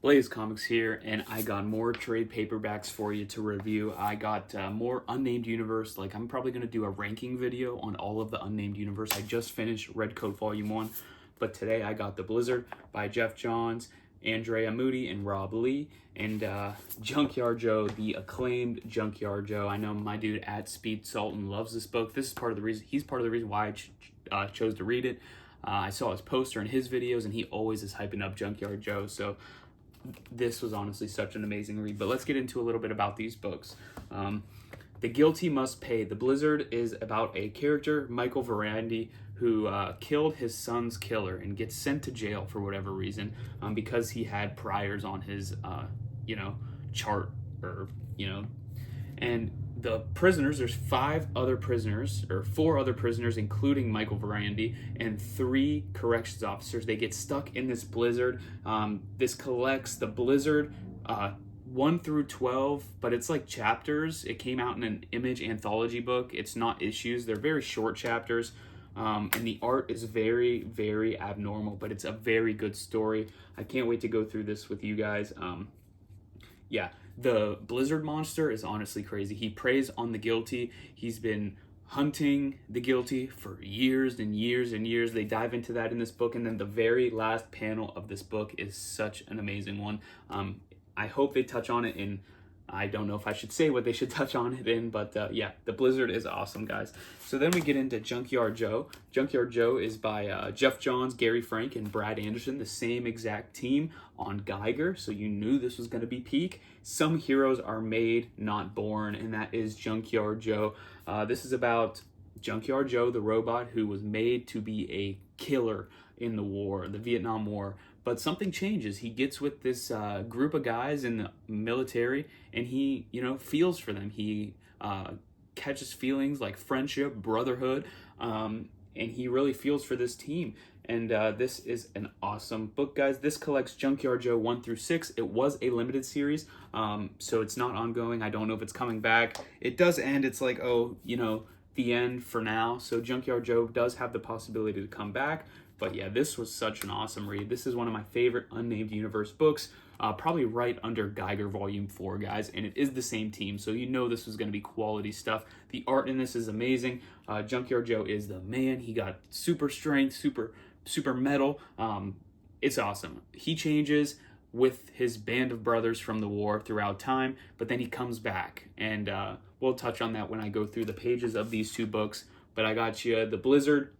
Blaze Comics here, and I got more trade paperbacks for you to review. I got more Unnamed Universe. Like, I'm probably going to do a ranking video on all of the Unnamed Universe. I just finished Red Coat Volume 1, but today I got The Blizzard by Jeff Johns, Andrea Moody, and Rob Lee, and Junkyard Joe, the acclaimed Junkyard Joe. I know my dude at Speed Sultan loves this book. This is part of the reason, he's part of the reason why I chose to read it. I saw his poster in his videos, and he always is hyping up Junkyard Joe, so this was honestly such an amazing read. But let's get into a little bit about these books. The Guilty Must Pay. The Blizzard is about a character, Michael Verandi, who killed his son's killer and gets sent to jail for whatever reason, because he had priors on his, chart, or, and the prisoners, there's four other prisoners, including Michael Verandi, and 3 corrections officers. They get stuck in this blizzard. This collects the blizzard 1 through 12, but it's like chapters. It came out in an Image anthology book. It's not issues. They're very short chapters. And the art is very, very abnormal, but it's a very good story. I can't wait to go through this with you guys. The Blizzard monster is honestly crazy. He preys on the guilty. He's been hunting the guilty for years and years and years. They dive into that in this book, and then the very last panel of this book is such an amazing one. I hope they touch on it in, I don't know if I should say what they should touch on it in, but the Blizzard is awesome, guys. So then we get into Junkyard Joe. Junkyard Joe is by Jeff Johns, Gary Frank, and Brad Anderson, the same exact team on Geiger, so you knew this was going to be peak. Some heroes are made, not born, and that is Junkyard Joe. This is about Junkyard Joe, the robot who was made to be a killer in the war, the Vietnam War. But something changes. He gets with this group of guys in the military, and he, feels for them. He catches feelings like friendship, brotherhood, and he really feels for this team. And this is an awesome book, guys. This collects Junkyard Joe 1 through 6. It was a limited series, so it's not ongoing. I don't know if it's coming back. It does end. It's like, the end for now. So Junkyard Joe does have the possibility to come back. But yeah, this was such an awesome read. This is one of my favorite Unnamed Universe books, probably right under Geiger Volume 4, guys, and it is the same team, so you know this was going to be quality stuff. The art in this is amazing. Junkyard Joe is the man. He got super strength, super metal. It's awesome. He changes with his band of brothers from the war throughout time, but then he comes back, and we'll touch on that when I go through the pages of these 2 books. But I got you the Blizzard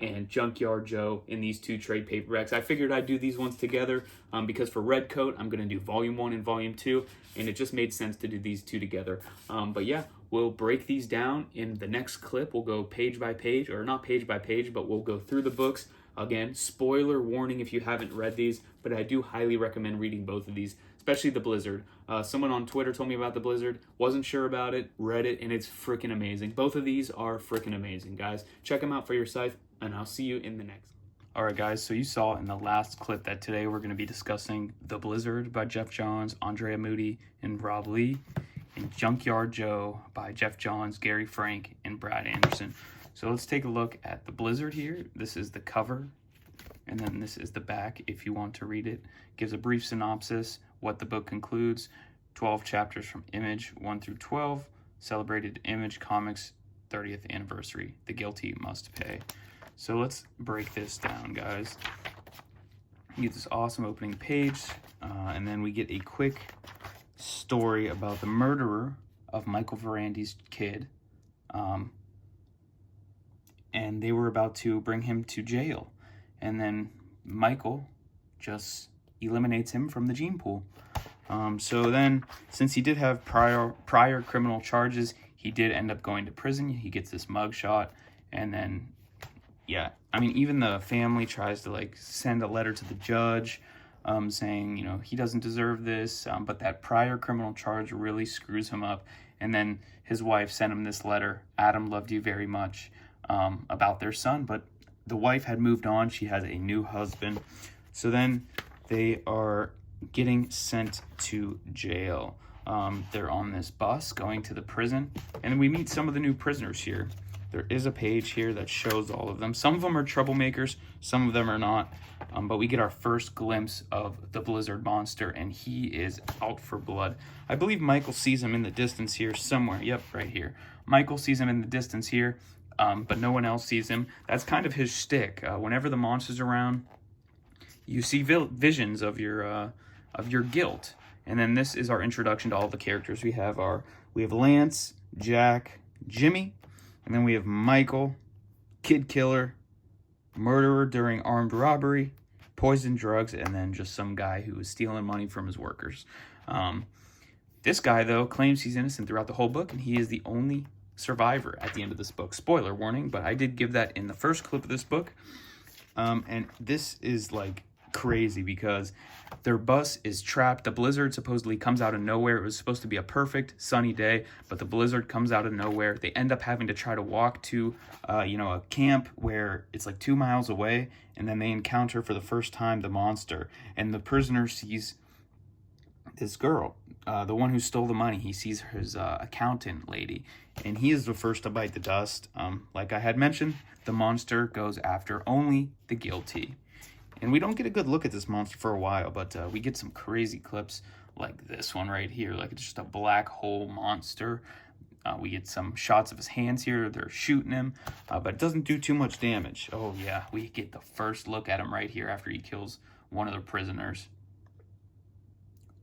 and Junkyard Joe in these 2 trade paperbacks. I figured I'd do these ones together because for Red Coat, I'm going to do Volume 1 and Volume 2, and it just made sense to do these 2 together. But yeah, we'll break these down in the next clip. We'll go page by page, or not page by page, but we'll go through the books. Again, spoiler warning if you haven't read these, but I do highly recommend reading both of these, especially the Blizzard. Someone on Twitter told me about the Blizzard, wasn't sure about it, read it, and it's freaking amazing. Both of these are freaking amazing, guys. Check them out for yourself, and I'll see you in the next. All right, guys, so you saw in the last clip that today we're going to be discussing The Blizzard by Jeff Johns, Andrea Moody, and Rob Lee, and Junkyard Joe by Jeff Johns, Gary Frank, and Brad Anderson. So let's take a look at The Blizzard here. This is the cover, and then this is the back if you want to read it. Gives a brief synopsis, what the book concludes, 12 chapters from Image 1 through 12, celebrated Image Comics 30th anniversary. The Guilty Must Pay. So let's break this down, guys. You get this awesome opening page, and then we get a quick story about the murderer of Michael Verandi's kid. And they were about to bring him to jail. And then Michael just eliminates him from the gene pool. So then, since he did have prior criminal charges, he did end up going to prison. He gets this mugshot, and then, even the family tries to send a letter to the judge, saying, he doesn't deserve this, but that prior criminal charge really screws him up. And then his wife sent him this letter, Adam loved you very much, about their son, but the wife had moved on. She has a new husband. So then they are getting sent to jail. They're on this bus going to the prison, and we meet some of the new prisoners here. there is a page here that shows all of them. Some of them are troublemakers, some of them are not. But we get our first glimpse of the Blizzard monster, and he is out for blood. I believe Michael sees him in the distance here somewhere. Yep, right here. Michael sees him in the distance here, but no one else sees him. That's kind of his shtick. Whenever the monster's around, you see visions of your guilt. And then this is our introduction to all the characters. We have Lance, Jack, Jimmy, and then we have Michael, Kid Killer, Murderer during armed robbery, poison drugs, and then just some guy who was stealing money from his workers. This guy, though, claims he's innocent throughout the whole book, and he is the only survivor at the end of this book. Spoiler warning, but I did give that in the first clip of this book. And this is, like, crazy because their bus is trapped. The blizzard supposedly comes out of nowhere. It was supposed to be a perfect sunny day, but the blizzard comes out of nowhere. They end up having to try to walk to a camp where it's like 2 miles away, and then they encounter for the first time the monster, and the prisoner sees this girl, the one who stole the money. He sees his accountant lady, and he is the first to bite the dust. Like I had mentioned, the monster goes after only the guilty. And we don't get a good look at this monster for a while, but we get some crazy clips like this one right here. Like, it's just a black hole monster. We get some shots of his hands here. They're shooting him, but it doesn't do too much damage. Oh, yeah, we get the first look at him right here after he kills one of the prisoners.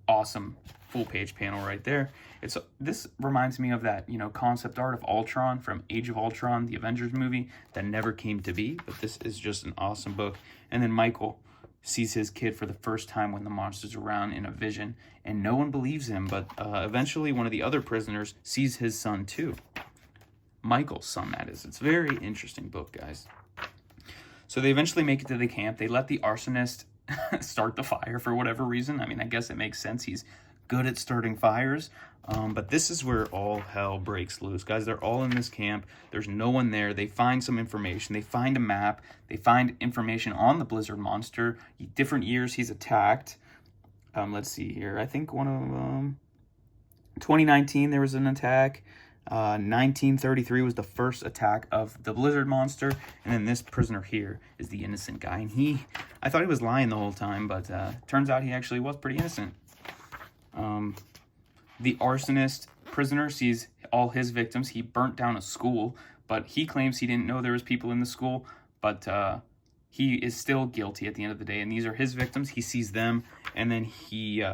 Awesome full-page panel right there. This reminds me of that, concept art of Ultron from Age of Ultron, the Avengers movie, that never came to be, but this is just an awesome book. And then Michael sees his kid for the first time when the monster's around in a vision, and no one believes him, but eventually one of the other prisoners sees his son too. Michael's son, that is. It's a very interesting book, guys. So they eventually make it to the camp. They let the arsonist start the fire for whatever reason. I mean, I guess it makes sense. He's good at starting fires. But this is where all hell breaks loose, guys. They're all in this camp. There's no one there. They find some information. They find a map. They find information on the Blizzard monster. Different years he's attacked. Let's see here. I think 2019 there was an attack. 1933 was the first attack of the Blizzard monster, and then this prisoner here is the innocent guy. And I thought he was lying the whole time, but turns out he actually was pretty innocent. The arsonist prisoner sees all his victims. He burnt down a school, but he claims he didn't know there was people in the school, but he is still guilty at the end of the day, and these are his victims. He sees them, and then he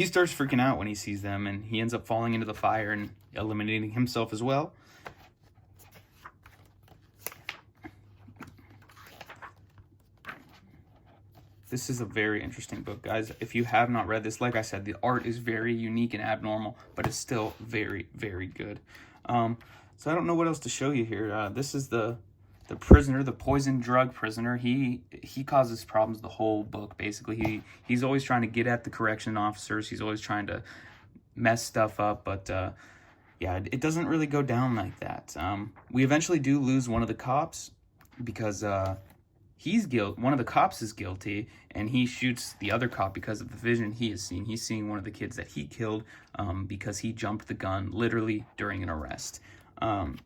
starts freaking out when he sees them, and he ends up falling into the fire and eliminating himself as well. This is a very interesting book, guys. If you have not read this, like I said, the art is very unique and abnormal, but it's still very, very good. So I don't know what else to show you here. This is the prisoner, the poison drug prisoner. He causes problems the whole book, basically. He's always trying to get at the correction officers. He's always trying to mess stuff up, but yeah, it doesn't really go down like that. We eventually do lose one of the cops because one of the cops is guilty, and he shoots the other cop because of the vision he is seeing. He's seeing one of the kids that he killed because he jumped the gun literally during an arrest.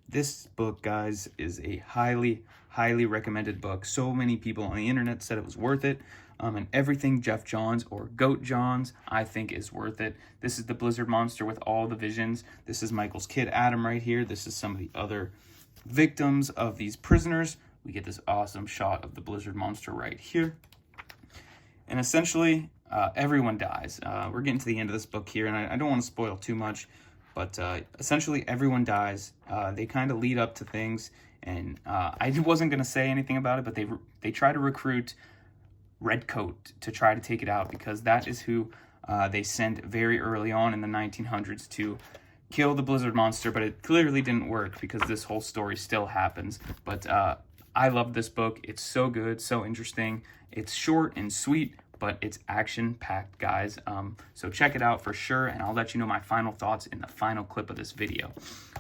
This book, guys, is a highly, highly recommended book. So many people on the internet said it was worth it. And everything Jeff Johns or Goat Johns, I think, is worth it. This is the Blizzard monster with all the visions. This is Michael's kid, Adam, right here. This is some of the other victims of these prisoners. We get this awesome shot of the Blizzard monster right here. And essentially, everyone dies. We're getting to the end of this book here, and I don't want to spoil too much, but essentially everyone dies. They kind of lead up to things, and I wasn't going to say anything about it, but they try to recruit Redcoat to try to take it out, because that is who they sent very early on in the 1900s to kill the Blizzard monster, but it clearly didn't work because this whole story still happens. But I love this book. It's so good, so interesting. It's short and sweet, but it's action-packed, guys. So check it out for sure, and I'll let you know my final thoughts in the final clip of this video.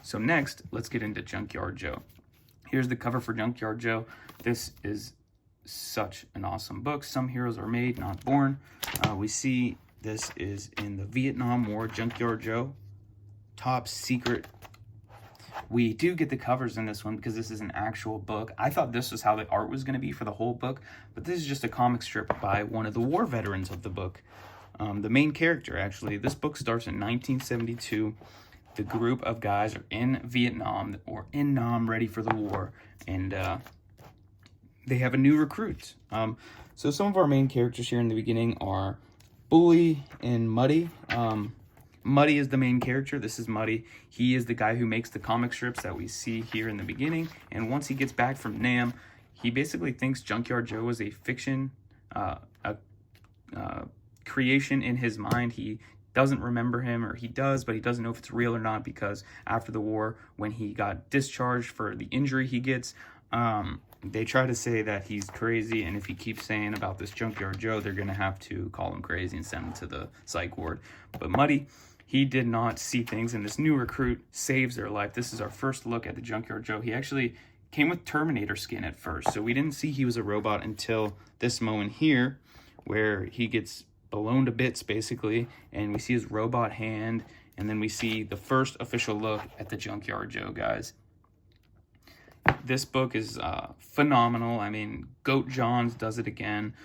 So next, let's get into Junkyard Joe. Here's the cover for Junkyard Joe. This is such an awesome book. Some heroes are made, not born. We see this is in the Vietnam War. Junkyard Joe, top secret We do get the covers in this one because this is an actual book. I thought this was how the art was going to be for the whole book, but this is just a comic strip by one of the war veterans of the book. The main character, actually. This book starts in 1972. The group of guys are in Vietnam, or in Nam, ready for the war, and they have a new recruit. So some of our main characters here in the beginning are Bully and Muddy. Muddy is the main character. This is Muddy. He is the guy who makes the comic strips that we see here in the beginning. And once he gets back from Nam, he basically thinks Junkyard Joe is a fiction, creation in his mind. He doesn't remember him, or he does, but he doesn't know if it's real or not, because after the war, when he got discharged for the injury he gets, they try to say that he's crazy, and if he keeps saying about this Junkyard Joe, they're going to have to call him crazy and send him to the psych ward. But Muddy, he did not see things, and this new recruit saves their life. This is our first look at the Junkyard Joe. He actually came with Terminator skin at first, so we didn't see he was a robot until this moment here, where he gets blown to bits, basically, and we see his robot hand, and then we see the first official look at the Junkyard Joe, guys. This book is phenomenal. I mean, Goat Johns does it again.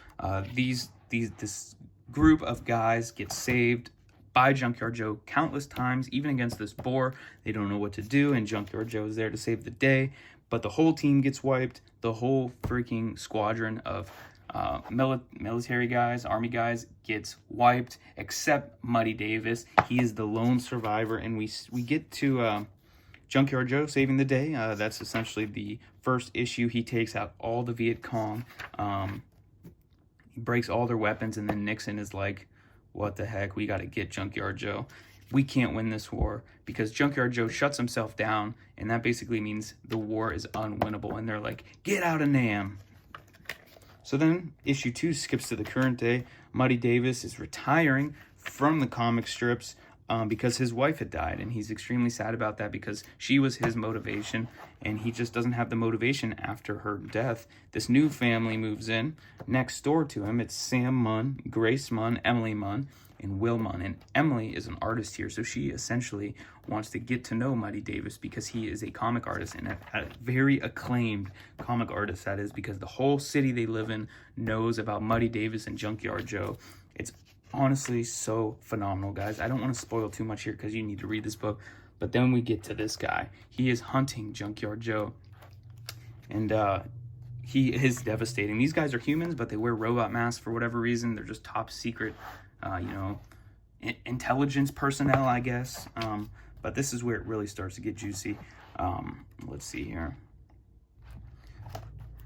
This group of guys get saved by Junkyard Joe countless times, even against this boar. They don't know what to do, and Junkyard Joe is there to save the day, but the whole team gets wiped. The whole freaking squadron of military guys, army guys, gets wiped, except Muddy Davis. He is the lone survivor, and we get to Junkyard Joe saving the day. That's essentially the first issue. He takes out all the Viet Cong. He breaks all their weapons, and then Nixon is like, what the heck, we got to get Junkyard Joe. We can't win this war, because Junkyard Joe shuts himself down, and that basically means the war is unwinnable, and they're like, get out of Nam. So then issue 2 skips to the current day. Muddy Davis is retiring from the comic strips because his wife had died, and he's extremely sad about that because she was his motivation, and he just doesn't have the motivation after her death. This new family moves in next door to him. It's Sam Munn, Grace Munn, Emily Munn, and Will Munn. And Emily is an artist here, so she essentially wants to get to know Muddy Davis because he is a comic artist, and a very acclaimed comic artist, that is, because the whole city they live in knows about Muddy Davis and Junkyard Joe. It's honestly so phenomenal, guys. I don't want to spoil too much here because you need to read this book, but then we get to this guy. He is hunting Junkyard Joe, and he is devastating. These guys are humans, but they wear robot masks for whatever reason. They're just top secret, intelligence personnel, I guess. But this is where it really starts to get juicy. Let's see here.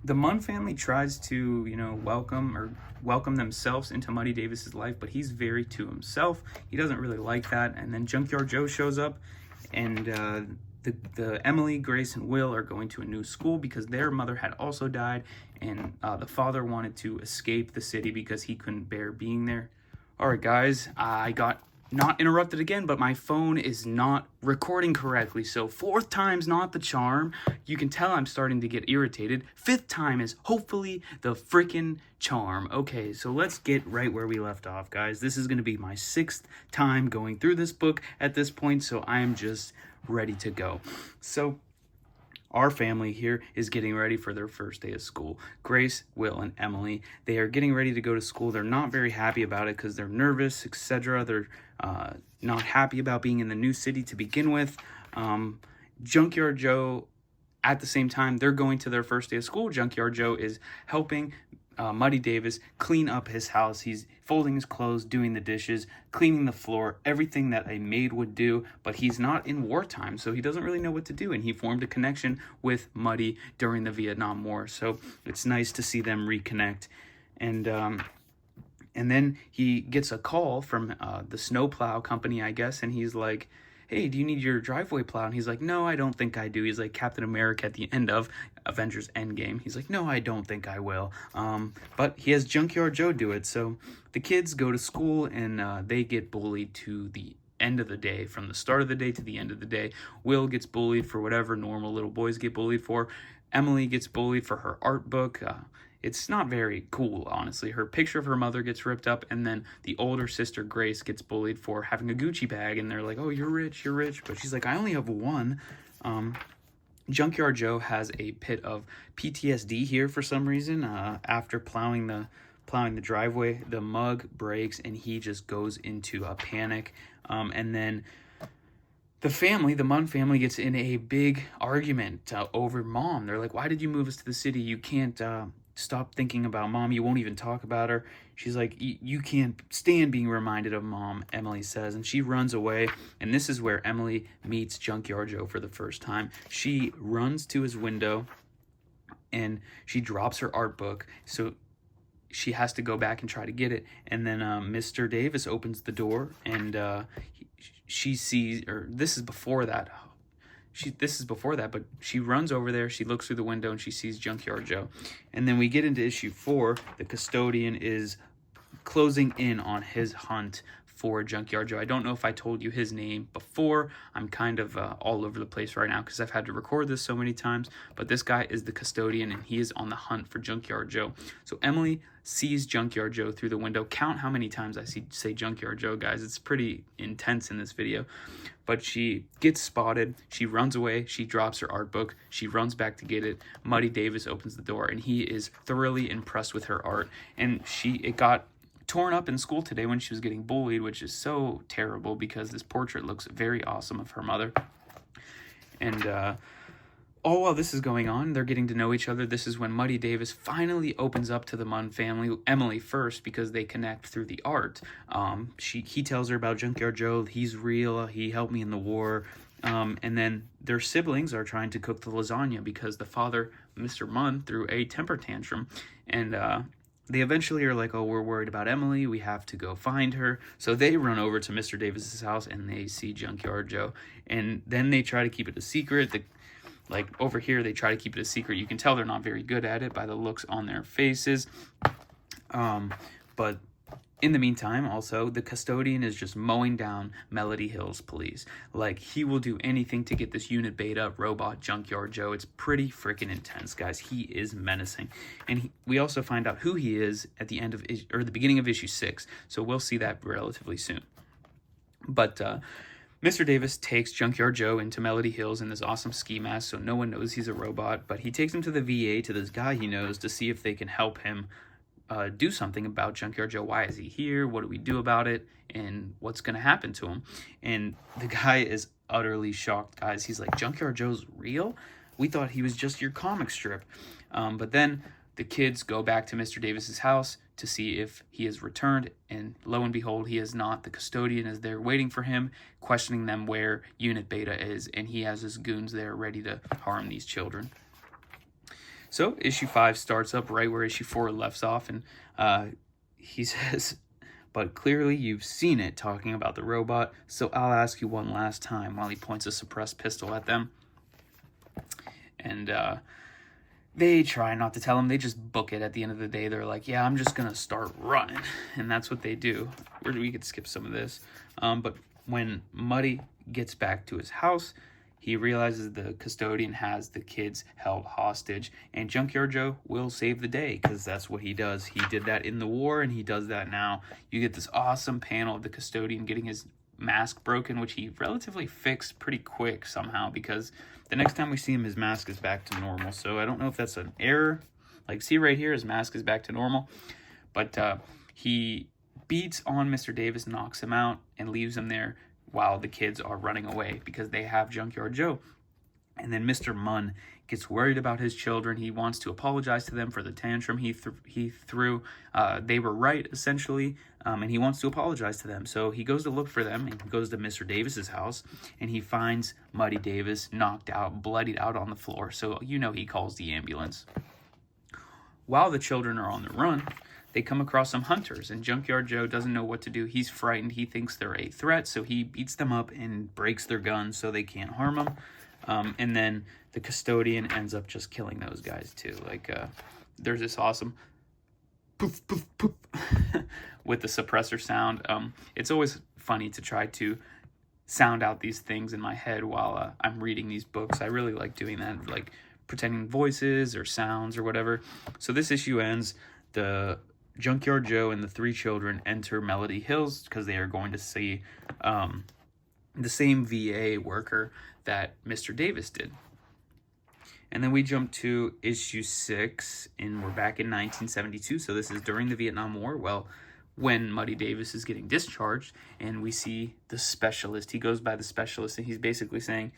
The Munn family tries to, welcome themselves into Muddy Davis's life, but he's very to himself. He doesn't really like that. And then Junkyard Joe shows up, and the Emily, Grace, and Will are going to a new school because their mother had also died, and the father wanted to escape the city because he couldn't bear being there. All right, guys, I got not interrupted again, but my phone is not recording correctly, so 4th time's not the charm. You can tell I'm starting to get irritated. 5th time is hopefully the freaking charm. Okay, so let's get right where we left off, guys. This is going to be my 6th time going through this book at this point, so I am just ready to go. So our family here is getting ready for their first day of school. Grace, Will, and Emily, they are getting ready to go to school. They're not very happy about it because they're nervous, etc. They're not happy about being in the new city to begin with. Junkyard Joe, at the same time, they're going to their first day of school. Junkyard Joe is helping Muddy Davis clean up his house. He's folding his clothes, doing the dishes, cleaning the floor, everything that a maid would do, but he's not in wartime, so he doesn't really know what to do, and he formed a connection with Muddy during the Vietnam War, so it's nice to see them reconnect. And then he gets a call from the snowplow company, I guess, and he's like, hey, do you need your driveway plowed? And he's like, no, I don't think I do. He's like Captain America at the end of Avengers Endgame. He's like, no, I don't think I will. But he has Junkyard Joe do it. So the kids go to school, and they get bullied to the end of the day, from the start of the day to the end of the day. Will gets bullied for whatever normal little boys get bullied for. Emily gets bullied for her art book. It's not very cool, honestly. Her picture of her mother gets ripped up, and then the older sister, Grace, gets bullied for having a Gucci bag, and they're like, oh, you're rich, but she's like, I only have one. Junkyard Joe has a pit of PTSD here for some reason. After plowing the driveway, the mug breaks and he just goes into a panic. And then the Munn family gets in a big argument over mom. They're like, "Why did you move us to the city? You can't stop thinking about mom. You won't even talk about her." She's like, "You can't stand being reminded of mom," Emily says, and she runs away. And this is where Emily meets Junkyard Joe for the first time. She runs to his window and she drops her art book. So she has to go back and try to get it. And then Mr. Davis opens the door and she sees, or this is before that. But she runs over there, she looks through the window, and she sees Junkyard Joe. And then we get into issue 4. The custodian is closing in on his hunt for Junkyard Joe. I don't know if I told you his name before. I'm kind of all over the place right now because I've had to record this so many times. But this guy is the custodian, and he is on the hunt for Junkyard Joe. So Emily sees Junkyard Joe through the window. Count how many times I say Junkyard Joe, guys. It's pretty intense in this video. But she gets spotted. She runs away. She drops her art book. She runs back to get it. Muddy Davis opens the door, and he is thoroughly impressed with her art. And it got torn up in school today when she was getting bullied, which is so terrible because this portrait looks very awesome of her mother. And all while this is going on, they're getting to know each other. This is when Muddy Davis finally opens up to the Munn family, Emily first, because they connect through the art. He tells her about Junkyard Joe. He's real. He helped me in the war. And then their siblings are trying to cook the lasagna because the father, Mr. Munn, threw a temper tantrum. And they eventually are like, "Oh, we're worried about Emily. We have to go find her." So they run over to Mr. Davis's house and they see Junkyard Joe. And then they try to keep it a secret. Like over here, they try to keep it a secret. You can tell they're not very good at it by the looks on their faces. But in the meantime, also, the custodian is just mowing down Melody Hills police. Like, he will do anything to get this Unit Beta robot Junkyard Joe. It's pretty freaking intense, guys. He is menacing. And we also find out who he is at the end of, or the beginning of issue 6. So we'll see that relatively soon. But Mr. Davis takes Junkyard Joe into Melody Hills in this awesome ski mask, so no one knows he's a robot. But he takes him to the VA, to this guy he knows, to see if they can help him do something about Junkyard Joe. Why is he here? What do we do about it? And what's going to happen to him? And the guy is utterly shocked, guys. He's like, "Junkyard Joe's real? We thought he was just your comic strip." But then the kids go back to Mr. Davis's house to see if he has returned, and lo and behold, he is not. The custodian is there waiting for him, questioning them where Unit Beta is, and he has his goons there ready to harm these children. So issue 5 starts up right where issue 4 left off, and he says, "But clearly you've seen it," talking about the robot, "so I'll ask you one last time," while he points a suppressed pistol at them. And they try not to tell him. They just book it at the end of the day. They're like, "Yeah, I'm just going to start running." And that's what they do. We could skip some of this. But when Muddy gets back to his house, he realizes the custodian has the kids held hostage, and Junkyard Joe will save the day because that's what he does. He did that in the war, and he does that now. You get this awesome panel of the custodian getting his mask broken, which he relatively fixed pretty quick somehow, because the next time we see him, his mask is back to normal. So I don't know if that's an error. Like, see right here, his mask is back to normal. But he beats on Mr. Davis, knocks him out, and leaves him there while the kids are running away because they have Junkyard Joe. And then Mr. Munn gets worried about his children. He wants to apologize to them for the tantrum he threw. They were right, essentially, and he wants to apologize to them. So he goes to look for them, and he goes to Mr. Davis's house, and he finds Muddy Davis knocked out, bloodied out on the floor. So you know he calls the ambulance. While the children are on the run, they come across some hunters, and Junkyard Joe doesn't know what to do. He's frightened. He thinks they're a threat, so he beats them up and breaks their guns so they can't harm him. And then the custodian ends up just killing those guys too. Like, there's this awesome poof, poof, poof with the suppressor sound. It's always funny to try to sound out these things in my head while I'm reading these books. I really like doing that, like pretending voices or sounds or whatever. So this issue ends. The Junkyard Joe and the 3 children enter Melody Hills because they are going to see the same VA worker that Mr. Davis did. And then we jump to issue 6, and we're back in 1972. So this is during the Vietnam War. Well, when Muddy Davis is getting discharged, and we see the specialist. He goes by the specialist, and he's basically saying,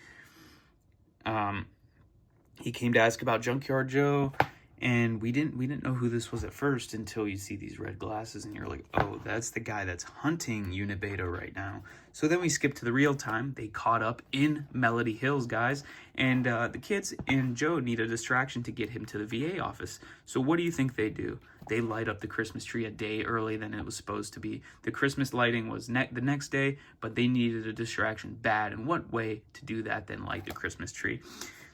he came to ask about Junkyard Joe, and we didn't know who this was at first until you see these red glasses, and you're like, oh, that's the guy that's hunting Unit Beta right now. So then we skip to the real time. They caught up in Melody Hills, guys, and the kids and Joe need a distraction to get him to the VA office. So what do you think they do? They light up the Christmas tree a day early than it was supposed to be. The Christmas lighting was the next day, but they needed a distraction bad. And what way to do that than light the Christmas tree?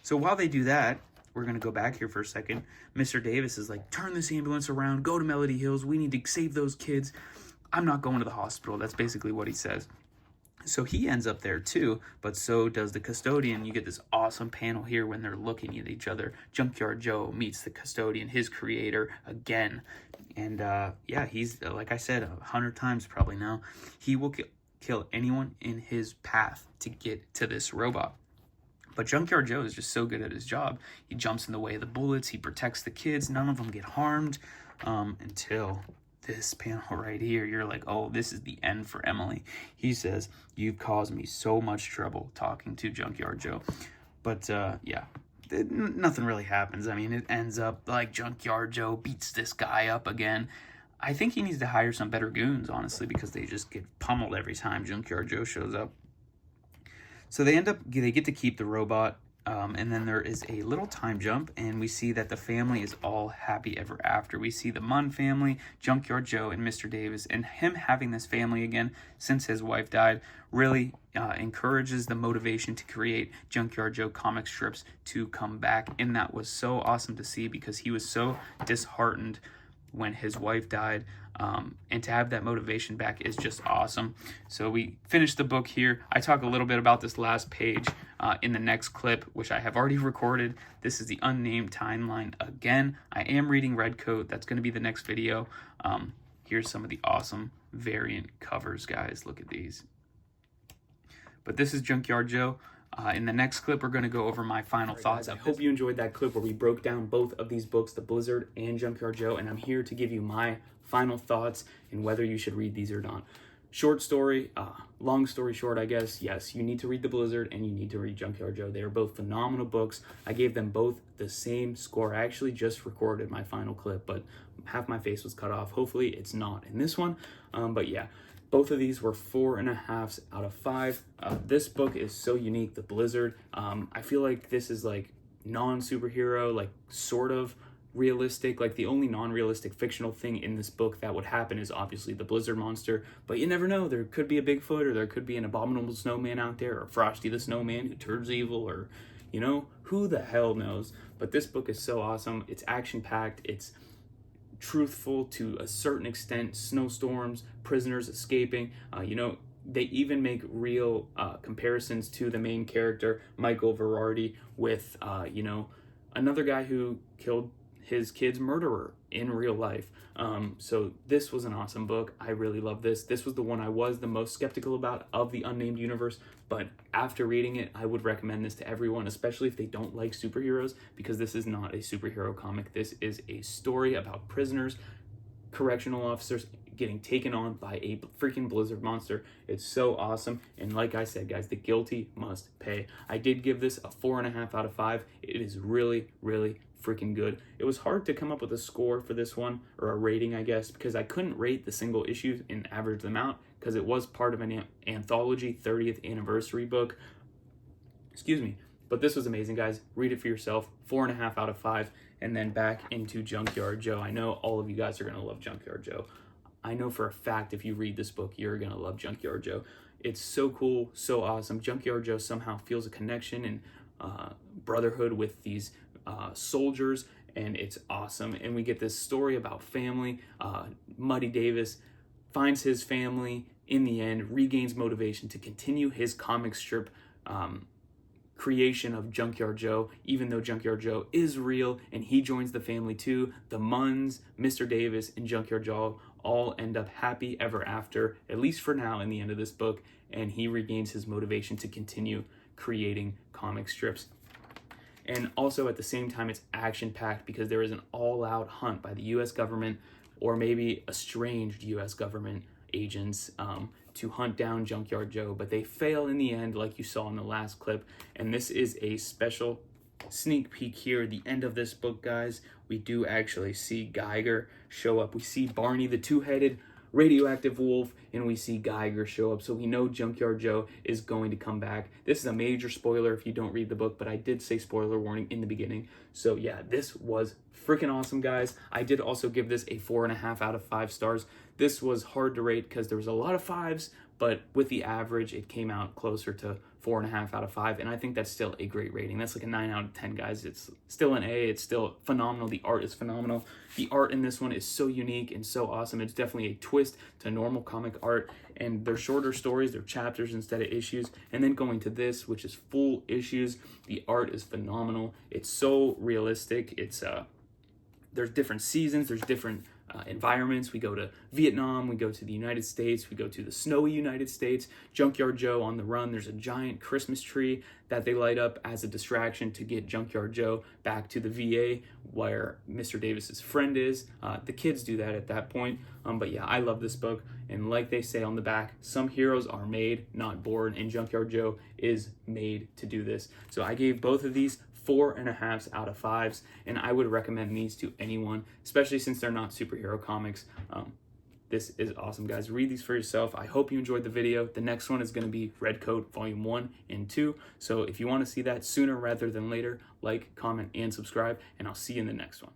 So while they do that, we're going to go back here for a second. Mr. Davis is like, turn this ambulance around, go to Melody Hills. We need to save those kids. I'm not going to the hospital. That's basically what he says. So he ends up there too, but so does the custodian. You get this awesome panel here when they're looking at each other. Junkyard Joe meets the custodian, his creator, again. And yeah, he's, like I said, 100 times probably now. He will kill anyone in his path to get to this robot. But Junkyard Joe is just so good at his job. He jumps in the way of the bullets. He protects the kids. None of them get harmed until this panel right here. You're like, oh, this is the end for Emily. He says, you've caused me so much trouble talking to Junkyard Joe. But yeah, nothing really happens. I mean, it ends up like Junkyard Joe beats this guy up again. I think he needs to hire some better goons, honestly, because they just get pummeled every time Junkyard Joe shows up. So they get to keep the robot, and then there is a little time jump, and we see that the family is all happy ever after. We see the Munn family, Junkyard Joe, and Mr. Davis, and him having this family again since his wife died really encourages the motivation to create Junkyard Joe comic strips to come back, and that was so awesome to see because he was so disheartened when his wife died, and to have that motivation back is just awesome. So we finished the book here. I talk a little bit about this last page in the next clip, which I have already recorded. This is the unnamed timeline again. I am reading Redcoat. That's going to be the next video. Here's some of the awesome variant covers, guys. Look at these. But this is Junkyard Joe. In the next clip, we're going to go over my final thoughts. I hope you enjoyed that clip where we broke down both of these books, The Blizzard and Junkyard Joe, and I'm here to give you my final thoughts and whether you should read these or not. Short story, long story short, I guess, yes, you need to read The Blizzard and you need to read Junkyard Joe. They are both phenomenal books. I gave them both the same score. I actually just recorded my final clip, but half my face was cut off. Hopefully it's not in this one, but yeah. Both of these were 4.5 out of 5. This book is so unique, The Blizzard. I feel like this is like non-superhero, like sort of realistic. Like the only non-realistic fictional thing in this book that would happen is obviously the Blizzard monster. But you never know. There could be a Bigfoot, or there could be an abominable snowman out there, or Frosty the Snowman who turns evil, or, you know, who the hell knows. But this book is so awesome. It's action-packed. It's truthful to a certain extent. Snowstorms, prisoners escaping, you know, they even make real comparisons to the main character, Michael Verardi, with, you know, another guy who killed his kid's murderer in real life. So this was an awesome book. I really love this. This was the one I was the most skeptical about of the Unnamed Universe, but after reading it, I would recommend this to everyone, especially if they don't like superheroes, because this is not a superhero comic. This is a story about prisoners, correctional officers getting taken on by a freaking Blizzard monster. It's so awesome, and like I said, guys, the guilty must pay. I did give this a 4.5 out of 5. It is really, really freaking good. It was hard to come up with a score for this one, or a rating, I guess, because I couldn't rate the single issues and average them out, because it was part of an anthology 30th anniversary book. Excuse me. But this was amazing, guys. Read it for yourself. 4.5 out of 5. And then back into Junkyard Joe. I know all of you guys are going to love Junkyard Joe. I know for a fact if you read this book, you're going to love Junkyard Joe. It's so cool, so awesome. Junkyard Joe somehow feels a connection and brotherhood with these soldiers, and it's awesome. And we get this story about family. Muddy Davis finds his family in the end, regains motivation to continue his comic strip creation of Junkyard Joe, even though Junkyard Joe is real, and he joins the family too. The Munns, Mr. Davis, and Junkyard Joe all end up happy ever after, at least for now, in the end of this book. and he regains his motivation to continue creating comic strips. And also at the same time, it's action-packed because there is an all-out hunt by the U.S. government, or maybe estranged U.S. government agents, to hunt down Junkyard Joe, but they fail in the end, like you saw in the last clip. And this is a special sneak peek here. The end of this book, guys, we do actually see Geiger show up. We see Barney the two-headed radioactive wolf, and we see Geiger show up, so we know Junkyard Joe is going to come back. This is a major spoiler if you don't read the book, but I did say spoiler warning in the beginning. So yeah, this was freaking awesome, guys. I did also give this a 4.5 out of 5 stars. This was hard to rate because there was a lot of 5s, but with the average, it came out closer to 4.5 out of 5, and I think that's still a great rating. That's like a 9 out of 10, guys. It's still an A. It's still phenomenal. The art is phenomenal. The art in this one is so unique and so awesome. It's definitely a twist to normal comic art, and they're shorter stories. They're chapters instead of issues. And then going to this, which is full issues, the art is phenomenal. It's so realistic. It's there's different seasons. There's different environments. We go to Vietnam, we go to the United States, we go to the snowy United States, Junkyard Joe on the run. There's a giant Christmas tree that they light up as a distraction to get Junkyard Joe back to the VA where Mr. Davis's friend is. The kids do that at that point. But yeah, I love this book. And like they say on the back, some heroes are made, not born, and Junkyard Joe is made to do this. So I gave both of these 4.5 out of 5s, and I would recommend these to anyone, especially since they're not superhero comics. This is awesome, guys. Read these for yourself. I hope you enjoyed the video. The next one is going to be Red Coat Volume 1 and 2. So if you want to see that sooner rather than later, like, comment, and subscribe, and I'll see you in the next one.